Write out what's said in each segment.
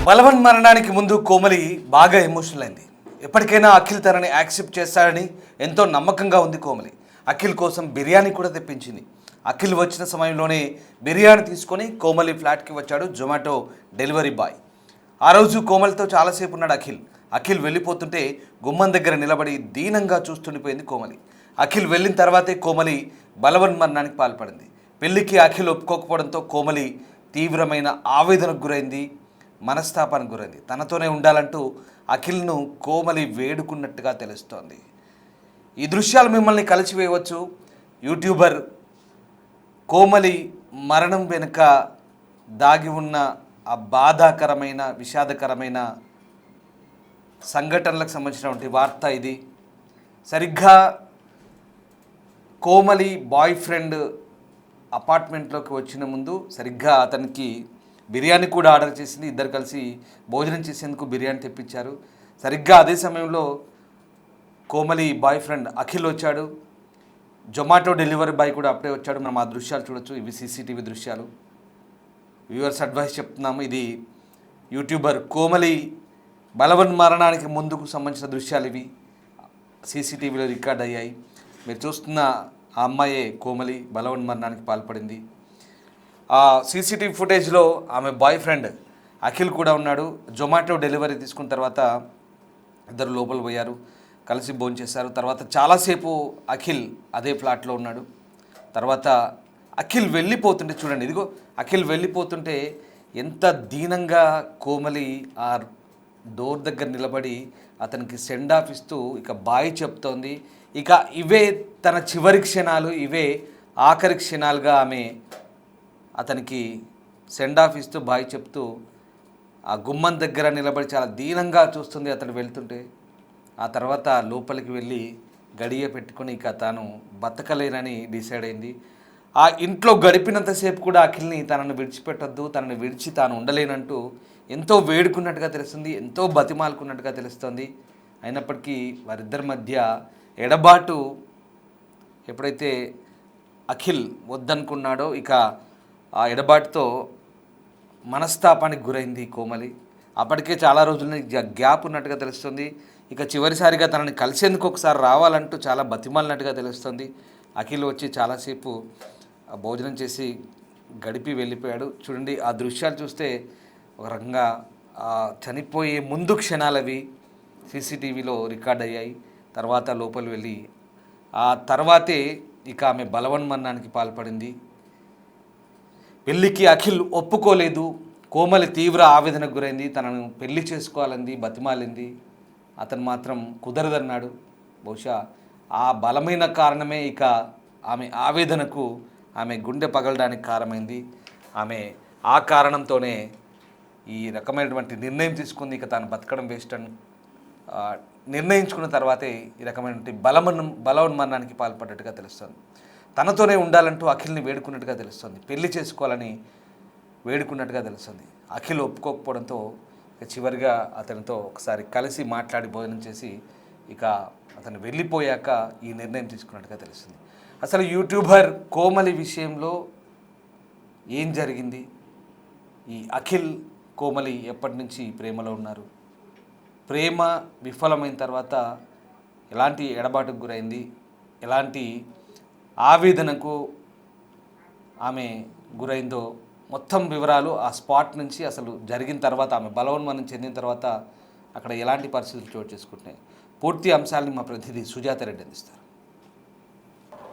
బలవన్ మరణానికి ముందు కోమలి బాగా ఎమోషనల్ అయింది. ఎప్పటికైనా అఖిల్ తనని యాక్సెప్ట్ చేస్తాడని ఎంతో నమ్మకంగా ఉంది కోమలి. అఖిల్ కోసం బిర్యానీ కూడా తెప్పించింది. అఖిల్ వచ్చిన సమయంలోనే బిర్యానీ తీసుకొని కోమలి ఫ్లాట్కి వచ్చాడు జొమాటో డెలివరీ బాయ్. ఆ రోజు కోమలితో చాలాసేపు ఉన్నాడు అఖిల్. అఖిల్ వెళ్ళిపోతుంటే గుమ్మం దగ్గర నిలబడి దీనంగా చూస్తుండిపోయింది కోమలి. అఖిల్ వెళ్ళిన తర్వాతే కోమలి బలవన్ మరణానికి పాల్పడింది. పెళ్లికి అఖిల్ ఒప్పుకోకపోవడంతో కోమలి తీవ్రమైన ఆవేదనకు గురైంది, మనస్తాపానికి గురైంది. తనతోనే ఉండాలంటూ అఖిల్ను కోమలి వేడుకున్నట్టుగా తెలుస్తోంది. ఈ దృశ్యాలు మిమ్మల్ని కలిసివేయవచ్చు. యూట్యూబర్ కోమలి మరణం వెనుక దాగి ఉన్న ఆ బాధాకరమైన విషాదకరమైన సంఘటనలకు సంబంధించినటువంటి వార్త ఇది. సరిగ్గా కోమలి బాయ్ ఫ్రెండ్ అపార్ట్మెంట్లోకి వచ్చిన ముందు సరిగ్గా అతనికి బిర్యానీ కూడా ఆర్డర్ చేసింది. ఇద్దరు కలిసి భోజనం చేసేందుకు బిర్యానీ తెప్పించారు. సరిగ్గా అదే సమయంలో కోమలి బాయ్ ఫ్రెండ్ అఖిల్ వచ్చాడు. జొమాటో డెలివరీ బాయ్ కూడా అప్పుడే వచ్చాడు. మనం ఆ దృశ్యాలు చూడొచ్చు. ఇవి సీసీటీవీ దృశ్యాలు. వ్యూవర్స్ అడ్వైస్ చెప్తున్నాము. ఇది యూట్యూబర్ కోమలి బలవన్ మరణానికి ముందుకు సంబంధించిన దృశ్యాలు ఇవి సీసీటీవీలో రికార్డ్ అయ్యాయి. మీరు చూస్తున్న ఆ అమ్మాయే కోమలి బలవన్ మరణానికి పాల్పడింది. ఆ సీసీటీవీ ఫుటేజ్లో ఆమె బాయ్ ఫ్రెండ్ అఖిల్ కూడా ఉన్నాడు. జొమాటో డెలివరీ తీసుకున్న తర్వాత ఇద్దరు లోపల పోయారు, కలిసి భోంచేశారు. తర్వాత చాలాసేపు అఖిల్ అదే ఫ్లాట్లో ఉన్నాడు. తర్వాత అఖిల్ వెళ్ళిపోతుంటే చూడండి, ఇదిగో అఖిల్ వెళ్ళిపోతుంటే ఎంత దీనంగా కోమలి ఆ డోర్ దగ్గర నిలబడి అతనికి సెండ్ ఆఫ్ ఇస్తూ ఇక బాయ్ చెప్తోంది. ఇక ఇవే తన చివరి క్షణాలు, ఇవే ఆఖరి క్షణాలుగా ఆమె అతనికి సెండ్ ఆఫ్ ఇస్తూ బాయ్ చెప్తూ ఆ గుమ్మం దగ్గర నిలబడి చాలా దీనంగా చూస్తుంది అతను వెళ్తుంటే. ఆ తర్వాత లోపలికి వెళ్ళి గడియ పెట్టుకొని ఇక తాను బతకలేనని డిసైడ్ అయింది. ఆ ఇంట్లో గడిపినంతసేపు కూడా అఖిల్ని తనను విడిచిపెట్టొద్దు, తనని విడిచి తాను ఉండలేనంటూ ఎంతో వేడుకున్నట్టుగా తెలుస్తుంది, ఎంతో బతిమాలుకున్నట్టుగా తెలుస్తుంది. అయినప్పటికీ వారిద్దరి మధ్య ఎడబాటు ఎప్పుడైతే అఖిల్ వద్దనుకున్నాడో ఇక ఆ ఎడబాటుతో మనస్తాపానికి గురైంది కోమలి. అప్పటికే చాలా రోజుల నుంచి గ్యాప్ ఉన్నట్టుగా తెలుస్తుంది. ఇక చివరిసారిగా తనని కలిసేందుకు ఒకసారి రావాలంటూ చాలా బతిమాలినట్టుగా తెలుస్తుంది. అఖిల్ వచ్చి చాలాసేపు భోజనం చేసి గడిపి వెళ్ళిపోయాడు. చూడండి ఆ దృశ్యాలు చూస్తే ఒక రకంగా చనిపోయే ముందు క్షణాలవి సీసీటీవీలో రికార్డ్ అయ్యాయి. తర్వాత లోపలి వెళ్ళి ఆ తర్వాతే ఇక ఆమె బలవన్ మరణానికి పాల్పడింది. పెళ్ళికి అఖిల్ ఒప్పుకోలేదు. కోమలి తీవ్ర ఆవేదనకు గురైంది. తనను పెళ్లి చేసుకోవాలంది, బతిమాలింది. అతను మాత్రం కుదరదన్నాడు. బహుశా ఆ బలమైన కారణమే ఇక ఆమె ఆవేదనకు, ఆమె గుండె పగలడానికి కారణమైంది. ఆమె ఆ కారణంతోనే ఈ రకమైనటువంటి నిర్ణయం తీసుకుంది. ఇక తాను బతకడం వేస్ట్ అని నిర్ణయించుకున్న తర్వాతే ఈ రకమైనటువంటి బలవన్మరణానికి పాల్పడ్డట్టుగా తెలుస్తుంది. తనతోనే ఉండాలంటూ అఖిల్ని వేడుకున్నట్టుగా తెలుస్తుంది. పెళ్లి చేసుకోవాలని వేడుకున్నట్టుగా తెలుస్తుంది. అఖిల్ ఒప్పుకోకపోవడంతో ఇక చివరిగా అతనితో ఒకసారి కలిసి మాట్లాడి భోజనం చేసి ఇక అతను వెళ్ళిపోయాక ఈ నిర్ణయం తీసుకున్నట్టుగా తెలుస్తుంది. అసలు యూట్యూబర్ కోమలి విషయంలో ఏం జరిగింది? ఈ అఖిల్ కోమలి ఎప్పటి నుంచి ప్రేమలో ఉన్నారు? ప్రేమ విఫలమైన తర్వాత ఎలాంటి ఎడబాటుకు గురైంది, ఎలాంటి ఆవేదనకు ఆమె గురైందో మొత్తం వివరాలు ఆ స్పాట్ నుంచి అసలు జరిగిన తర్వాత ఆమె బలవన్మరణం చెందిన తర్వాత అక్కడ ఎలాంటి పరిస్థితులు చోటు చేసుకుంటున్నాయి, పూర్తి అంశాలని మా ప్రతినిధి సుజాత రెడ్డి అందిస్తారు.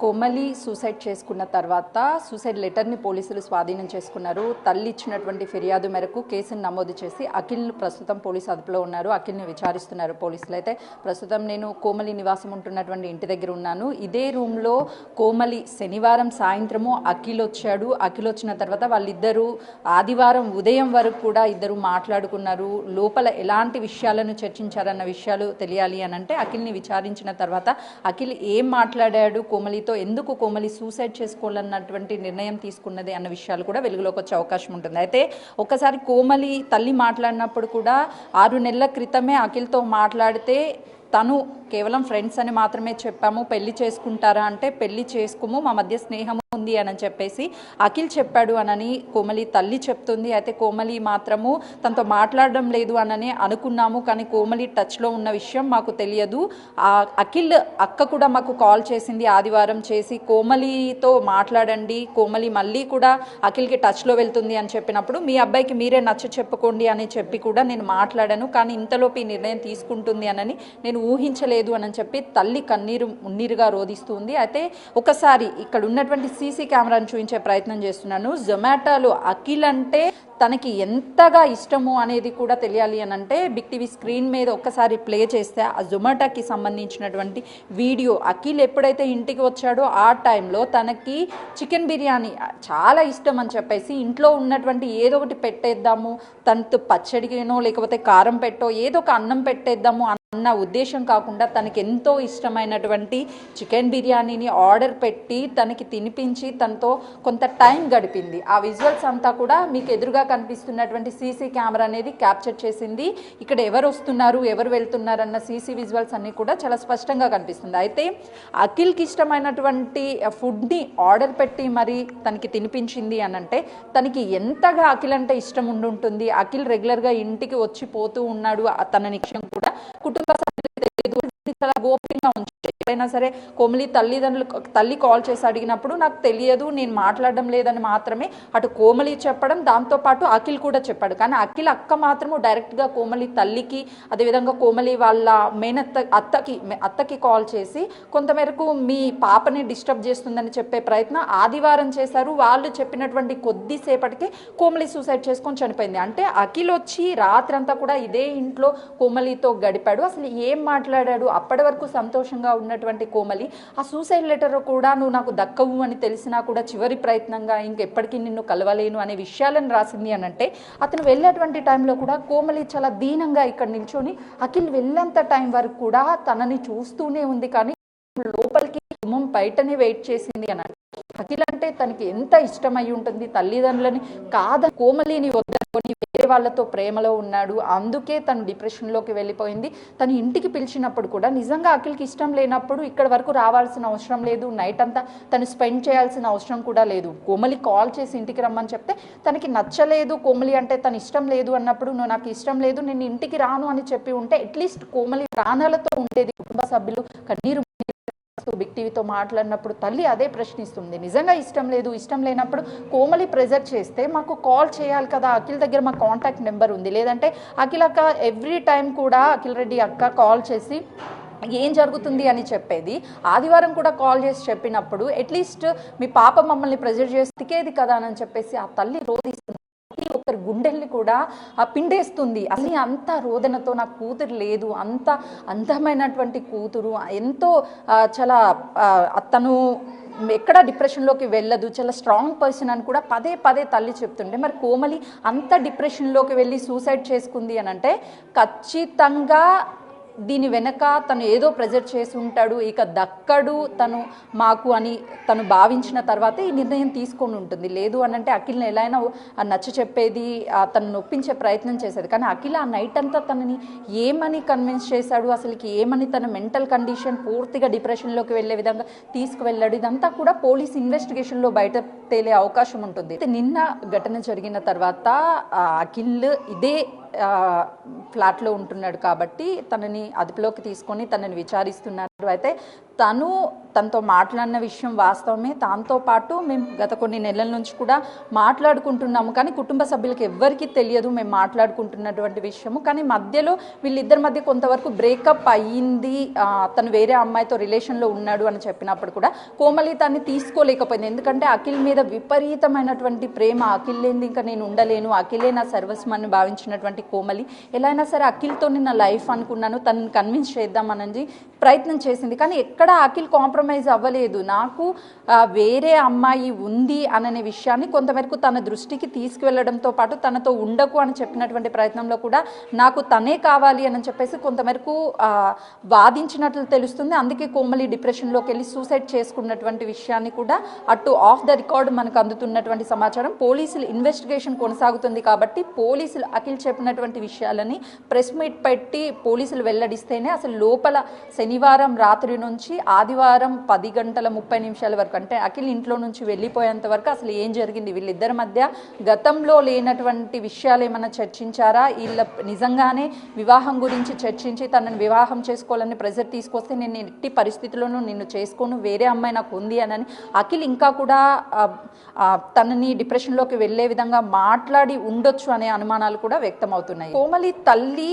కోమలి సూసైడ్ చేసుకున్న తర్వాత సూసైడ్ లెటర్ని పోలీసులు స్వాధీనం చేసుకున్నారు. తల్లి ఇచ్చినటువంటి ఫిర్యాదు మేరకు కేసును నమోదు చేసి అఖిల్ ప్రస్తుతం పోలీసు అదుపులో ఉన్నారు. అఖిల్ని విచారిస్తున్నారు పోలీసులు. అయితే ప్రస్తుతం నేను కోమలి నివాసం ఉంటున్నటువంటి ఇంటి దగ్గర ఉన్నాను. ఇదే రూమ్లో కోమలి శనివారం సాయంత్రము అఖిల్ వచ్చాడు. అఖిల్ వచ్చిన తర్వాత వాళ్ళిద్దరూ ఆదివారం ఉదయం వరకు కూడా ఇద్దరు మాట్లాడుకున్నారు. లోపల ఎలాంటి విషయాలను చర్చించారన్న విషయాలు తెలియాలి అని అంటే అఖిల్ని విచారించిన తర్వాత అఖిల్ ఏం మాట్లాడాడు, కోమలి ఎందుకు కోమలి సూసైడ్ చేసుకోవాలన్నటువంటి నిర్ణయం తీసుకున్నది అన్న విషయాలు కూడా వెలుగులోకి వచ్చే అవకాశం ఉంటుంది. అయితే ఒక్కసారి కోమలి తల్లి మాట్లాడినప్పుడు కూడా 6 నెలల క్రితమే అఖిల్తో మాట్లాడితే తను కేవలం ఫ్రెండ్స్ అని మాత్రమే చెప్పాము, పెళ్లి చేసుకుంటారా అంటే పెళ్లి చేసుకోము, మా మధ్య స్నేహం ఉంది అని చెప్పేసి అఖిల్ చెప్పాడు అనని కోమలి తల్లి చెప్తుంది. అయితే కోమలి మాత్రము తనతో మాట్లాడడం లేదు అనని అనుకున్నాము, కానీ కోమలి టచ్లో ఉన్న విషయం మాకు తెలియదు. అఖిల్ అక్క కూడా మాకు కాల్ చేసింది ఆదివారం చేసి, కోమలితో మాట్లాడండి, కోమలి మళ్ళీ కూడా అఖిల్కి టచ్లో వెళ్తుంది అని చెప్పినప్పుడు మీ అబ్బాయికి మీరే నచ్చ చెప్పుకోండి అని చెప్పి కూడా నేను మాట్లాడాను, కానీ ఇంతలోపు ఈ నిర్ణయం తీసుకుంటుంది అనని నేను ఊహించలేదు అని చెప్పి తల్లి మున్నీరుగా రోధిస్తుంది. అయితే ఒకసారి ఇక్కడ ఉన్నటువంటి సీసీ కెమెరాను చూపించే ప్రయత్నం చేస్తున్నాను. జొమాటోలో అఖిల్ అంటే తనకి ఎంతగా ఇష్టము అనేది కూడా తెలియాలి అని అంటే బిగ్ టీవీ స్క్రీన్ మీద ఒక్కసారి ప్లే చేస్తే ఆ జొమాటోకి సంబంధించినటువంటి వీడియో, అఖిల్ ఎప్పుడైతే ఇంటికి వచ్చాడో ఆ టైంలో తనకి చికెన్ బిర్యానీ చాలా ఇష్టం అని చెప్పేసి ఇంట్లో ఉన్నటువంటి ఏదో ఒకటి పెట్టేద్దాము, తనతో పచ్చడినో లేకపోతే కారం పెట్టో ఏదో ఒక అన్నం పెట్టేద్దాము అన్న ఉద్దేశం కాకుండా తనకి ఎంతో ఇష్టమైనటువంటి చికెన్ బిర్యానీని ఆర్డర్ పెట్టి తనకి తినిపించి తనతో కొంత టైం గడిపింది. ఆ విజువల్స్ అంతా కూడా మీకు ఎదురుగా కనిపిస్తున్నటువంటి సీసీ కెమెరా అనేది క్యాప్చర్ చేసింది. ఇక్కడ ఎవరు వస్తున్నారు ఎవరు వెళ్తున్నారు అన్న సీసీ విజువల్స్ అన్నీ కూడా చాలా స్పష్టంగా కనిపిస్తుంది. అయితే అఖిల్కి ఇష్టమైనటువంటి ఫుడ్ని ఆర్డర్ పెట్టి మరి తనకి తినిపించింది అని అంటే తనకి ఎంతగా అఖిల్ అంటే ఇష్టం ఉండుంటుంది. అఖిల్ రెగ్యులర్గా ఇంటికి వచ్చి పోతూ ఉన్నాడు, తన విషయం కూడా కుటుంబ సభ్యులకు తెలియదు, చాలా గోప్యంగా ఉంచారు. ఎప్పుడైనా సరే కోమలి తల్లి కాల్ చేసి అడిగినప్పుడు నాకు తెలియదు, నేను మాట్లాడడం లేదని మాత్రమే అటు కోమలి చెప్పడం, దాంతోపాటు అఖిల్ కూడా చెప్పాడు. కానీ అఖిల్ అక్క మాత్రము డైరెక్ట్గా కోమలి తల్లికి అదేవిధంగా కోమలి వాళ్ళ అత్తకి కాల్ చేసి కొంతమేరకు మీ పాపని డిస్టర్బ్ చేస్తుందని చెప్పే ప్రయత్నం ఆదివారం చేశారు. వాళ్ళు చెప్పినటువంటి కొద్దిసేపటికి కోమలి సూసైడ్ చేసుకొని చనిపోయింది. అంటే అఖిల్ వచ్చి రాత్రంతా కూడా ఇదే ఇంట్లో కోమలితో గడిపాడు. అసలు ఏం మాట్లాడాడు? అప్పటి వరకు సంతోషంగా ఉన్నటువంటి కోమలి ఆ సూసైడ్ లెటర్ కూడా నువ్వు నాకు దక్కవు అని తెలిసినా కూడా చివరి ప్రయత్నంగా ఇంకెప్పటికీ నిన్ను కలవలేను అనే విషయాలను రాసింది అని అంటే అతను వెళ్ళేటువంటి టైంలో కూడా కోమలి చాలా దీనంగా ఇక్కడ నిల్చొని అఖిల్ వెళ్ళేంత టైం వరకు కూడా తనని చూస్తూనే ఉంది, కానీ లోపలికి గుమ్మం బయటనే వెయిట్ చేసింది అని. అఖిల్ అంటే తనకి ఎంత ఇష్టమై ఉంటుంది, తల్లిదండ్రులని కోమలిని వద్దనుకొని వేరే వాళ్ళతో ప్రేమలో ఉన్నాడు, అందుకే తను డిప్రెషన్లోకి వెళ్ళిపోయింది. తను ఇంటికి పిలిచినప్పుడు కూడా నిజంగా అఖిల్కి ఇష్టం లేనప్పుడు ఇక్కడ వరకు రావాల్సిన అవసరం లేదు, నైట్ అంతా తను స్పెండ్ చేయాల్సిన అవసరం కూడా లేదు. కోమలి కాల్ చేసి ఇంటికి రమ్మని చెప్తే తనకి నచ్చలేదు, కోమలి అంటే తను ఇష్టం లేదు అన్నప్పుడు నువ్వు నాకు ఇష్టం లేదు నేను ఇంటికి రాను అని చెప్పి ఉంటే అట్లీస్ట్ కోమలి ప్రాణాలతో ఉండేది. కుటుంబ సభ్యులు కన్నీరు బిగ్ టీవీతో మాట్లాడినప్పుడు తల్లి అదే ప్రశ్నిస్తుంది, నిజంగా ఇష్టం లేదు, ఇష్టం లేనప్పుడు కోమలి ప్రెజర్ చేస్తే మాకు కాల్ చేయాలి కదా, అఖిల్ దగ్గర మా కాంటాక్ట్ నెంబర్ ఉంది, లేదంటే అఖిల్ అక్క ఎవ్రీ టైం కూడా అఖిల్ రెడ్డి అక్క కాల్ చేసి ఏం జరుగుతుంది అని చెప్పేది. ఆదివారం కూడా కాల్ చేసి చెప్పినప్పుడు అట్లీస్ట్ మీ పాప మమ్మల్ని ప్రెజర్ చేస్తేది కదా అని చెప్పేసి ఆ తల్లి రోధిస్తుంది. ఒకరి గుండెల్ని కూడా పిండేస్తుంది. అసలు అంత రోదనతో నాకు కూతురు లేదు, అంత అందమైనటువంటి కూతురు, ఎంతో చాలా తను ఎక్కడ డిప్రెషన్లోకి వెళ్ళదు, చాలా స్ట్రాంగ్ పర్సన్ అని కూడా పదే పదే తల్లి చెప్తుండే మరి కోమలి అంత డిప్రెషన్లోకి వెళ్ళి సూసైడ్ చేసుకుంది అని అంటే ఖచ్చితంగా దీని వెనక తను ఏదో ప్రెజర్ చేసి ఉంటాడు, ఇక దక్కడు తను మాకు అని తను భావించిన తర్వాత ఈ నిర్ణయం తీసుకొని ఉంటుంది. లేదు అని అంటే అఖిల్ని ఎలా అయినా నచ్చ చెప్పేది, తను నొప్పించే ప్రయత్నం చేసేది. కానీ అఖిల్ ఆ నైట్ అంతా తనని ఏమని కన్విన్స్ చేశాడు, అసలుకి ఏమని తన మెంటల్ కండిషన్ పూర్తిగా డిప్రెషన్లోకి వెళ్ళే విధంగా తీసుకువెళ్ళాడు, ఇదంతా కూడా పోలీస్ ఇన్వెస్టిగేషన్లో బయట తేలే అవకాశం ఉంటుంది. నిన్న ఘటన జరిగిన తర్వాత అఖిల్ ఇదే ఫ్లాట్లో ఉంటున్నాడు కాబట్టి తనని అదుపులోకి తీసుకొని తనని విచారిస్తున్నారు. అయితే తనతో మాట్లాడిన విషయం వాస్తవమే, దాంతోపాటు మేము గత కొన్ని నెలల నుంచి కూడా మాట్లాడుకుంటున్నాము, కానీ కుటుంబ సభ్యులకు ఎవ్వరికీ తెలియదు మేము మాట్లాడుకుంటున్నటువంటి విషయము. కానీ మధ్యలో వీళ్ళిద్దరి మధ్య కొంతవరకు బ్రేకప్ అయ్యింది, తను వేరే అమ్మాయితో రిలేషన్లో ఉన్నాడు అని చెప్పినప్పుడు కూడా కోమలి తన్ని తీసుకోలేకపోయింది. ఎందుకంటే అఖిల్ మీద విపరీతమైనటువంటి ప్రేమ, అఖిల్ లేనిది ఇంకా నేను ఉండలేను, అఖిలే నా సర్వస్వాన్ని భావించినటువంటి కోమలి ఎలా అయినా సరే అఖిల్తో నా లైఫ్ అనుకున్నాను, తనని కన్విన్స్ చేద్దామని ప్రయత్నం చేసి చేసింది. కానీ ఎక్కడ అఖిల్ కాంప్రమైజ్ అవ్వలేదు. నాకు వేరే అమ్మాయి ఉంది అనే విషయాన్ని కొంతవరకు తన దృష్టికి తీసుకువెళ్ళడంతో పాటు తనతో ఉండకు అని చెప్పినటువంటి ప్రయత్నంలో కూడా నాకు తనే కావాలి అని చెప్పేసి కొంతవరకు వాదించినట్లు తెలుస్తుంది. అందుకే కోమలి డిప్రెషన్లోకి వెళ్ళి సూసైడ్ చేసుకున్నటువంటి విషయాన్ని కూడా అటు ఆఫ్ ద రికార్డ్ మనకు అందుతున్నటువంటి సమాచారం. పోలీసులు ఇన్వెస్టిగేషన్ కొనసాగుతుంది కాబట్టి పోలీసులు అఖిల్ చెప్పినటువంటి విషయాలని ప్రెస్ మీట్ పెట్టి పోలీసులు వెల్లడిస్తేనే అసలు లోపల శనివారం రాత్రి నుంచి ఆదివారం 10:30 వరకు, అంటే అఖిల్ ఇంట్లో నుంచి వెళ్ళిపోయేంత వరకు అసలు ఏం జరిగింది, వీళ్ళిద్దరి మధ్య గతంలో లేనటువంటి విషయాలు ఏమైనా చర్చించారా, వీళ్ళ నిజంగానే వివాహం గురించి చర్చించి తనని వివాహం చేసుకోవాలని ప్రెజర్ తీసుకొస్తే నేను ఎట్టి పరిస్థితుల్లోనూ నిన్ను చేసుకోను, వేరే అమ్మాయి నాకు ఉంది అని అఖిల్ ఇంకా కూడా తనని డిప్రెషన్లోకి వెళ్ళే విధంగా మాట్లాడి ఉండొచ్చు అనే అనుమానాలు కూడా వ్యక్తం అవుతున్నాయి. కోమలి తల్లి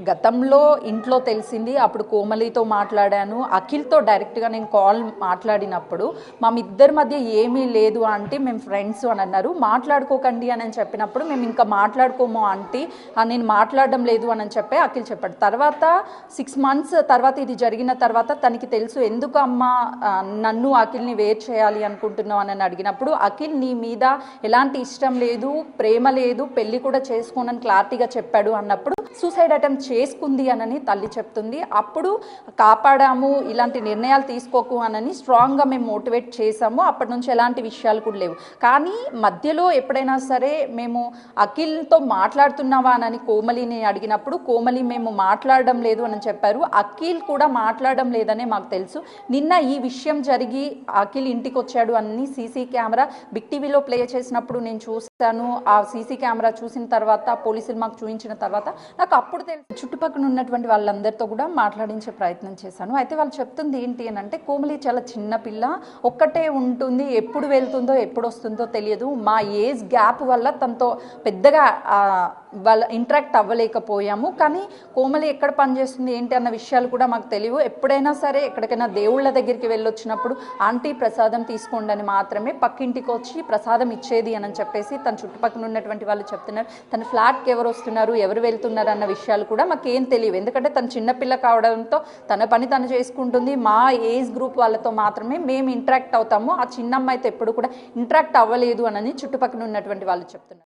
గతంలో ఇంట్లో తెలిసింది, అప్పుడు కోమలితో మాట్లాడాను, అఖిల్తో డైరెక్ట్గా నేను కాల్ మాట్లాడినప్పుడు మా ఇద్దరి మధ్య ఏమీ లేదు ఆంటీ, మేము ఫ్రెండ్స్ అని అన్నారు. మాట్లాడుకోకండి అని చెప్పినప్పుడు మేము ఇంకా మాట్లాడుకోము ఆంటీ, నేను మాట్లాడడం లేదు అని చెప్పి అఖిల్ చెప్పాడు. తర్వాత 6 months తర్వాత ఇది జరిగిన తర్వాత తనకి తెలుసు ఎందుకు అమ్మ నన్ను అఖిల్ని వేరు చేయాలి అనుకుంటున్నావు అని అడిగినప్పుడు అఖిల్ నీ మీద ఎలాంటి ఇష్టం లేదు, ప్రేమ లేదు, పెళ్లి కూడా చేసుకోనని క్లారిటీగా చెప్పాడు అన్నప్పుడు సూసైడ్ అటెంప్ట్ చేసుకుంది అని తల్లి చెప్తుంది. అప్పుడు కాపాడాము, ఇలాంటి నిర్ణయాలు తీసుకోకు అని స్ట్రాంగ్గా మేము మోటివేట్ చేసాము. అప్పటి నుంచి ఎలాంటి విషయాలు కూడా లేవు. కానీ మధ్యలో ఎప్పుడైనా సరే మేము అఖిల్తో మాట్లాడుతున్నావా అని కోమలిని అడిగినప్పుడు కోమలి మేము మాట్లాడడం లేదు అని చెప్పారు. అఖిల్ కూడా మాట్లాడడం లేదనే మాకు తెలుసు. నిన్న ఈ విషయం జరిగి అఖిల్ ఇంటికి వచ్చాడు అని సీసీ కెమెరా బిగ్ టీవీలో ప్లే చేసినప్పుడు నేను చూశాను. ఆ సీసీ కెమెరా చూసిన తర్వాత పోలీసులు మాకు చూపించిన తర్వాత నాకు అప్పుడు తెలుసు. చుట్టుపక్కల ఉన్నటువంటి వాళ్ళందరితో కూడా మాట్లాడించే ప్రయత్నం చేశాను. అయితే వాళ్ళు చెప్తుంది ఏంటి అని అంటే కోమలి చాలా చిన్న పిల్ల, ఒక్కటే ఉంటుంది, ఎప్పుడు వెళ్తుందో ఎప్పుడు వస్తుందో తెలియదు, మా ఏజ్ గ్యాప్ వల్ల తనతో పెద్దగా వాళ్ళ ఇంటరాక్ట్ అవ్వలేకపోయాము. కానీ కోమలి ఎక్కడ పనిచేస్తుంది ఏంటి అన్న విషయాలు కూడా మాకు తెలియవు. ఎప్పుడైనా సరే ఎక్కడికైనా దేవుళ్ళ దగ్గరికి వెళ్ళొచ్చినప్పుడు ఆంటీ ప్రసాదం తీసుకోండి అని మాత్రమే పక్కింటికి వచ్చి ప్రసాదం ఇచ్చేది అని చెప్పేసి తన చుట్టుపక్కల ఉన్నటువంటి వాళ్ళు చెప్తున్నారు. తన ఫ్లాట్కి ఎవరు వస్తున్నారు, ఎవరు వెళ్తున్నారు అన్న విషయాలు కూడా మాకేం తెలియవు. ఎందుకంటే తను చిన్నపిల్ల కావడంతో తన పని తను చేసుకుంటుంది. మా ఏజ్ గ్రూప్ వాళ్ళతో మాత్రమే మేము ఇంటరాక్ట్ అవుతాము. ఆ చిన్నమ్మాయితో ఎప్పుడు కూడా ఇంటరాక్ట్ అవ్వలేదు అని చుట్టుపక్కల ఉన్నటువంటి వాళ్ళు చెప్తున్నారు.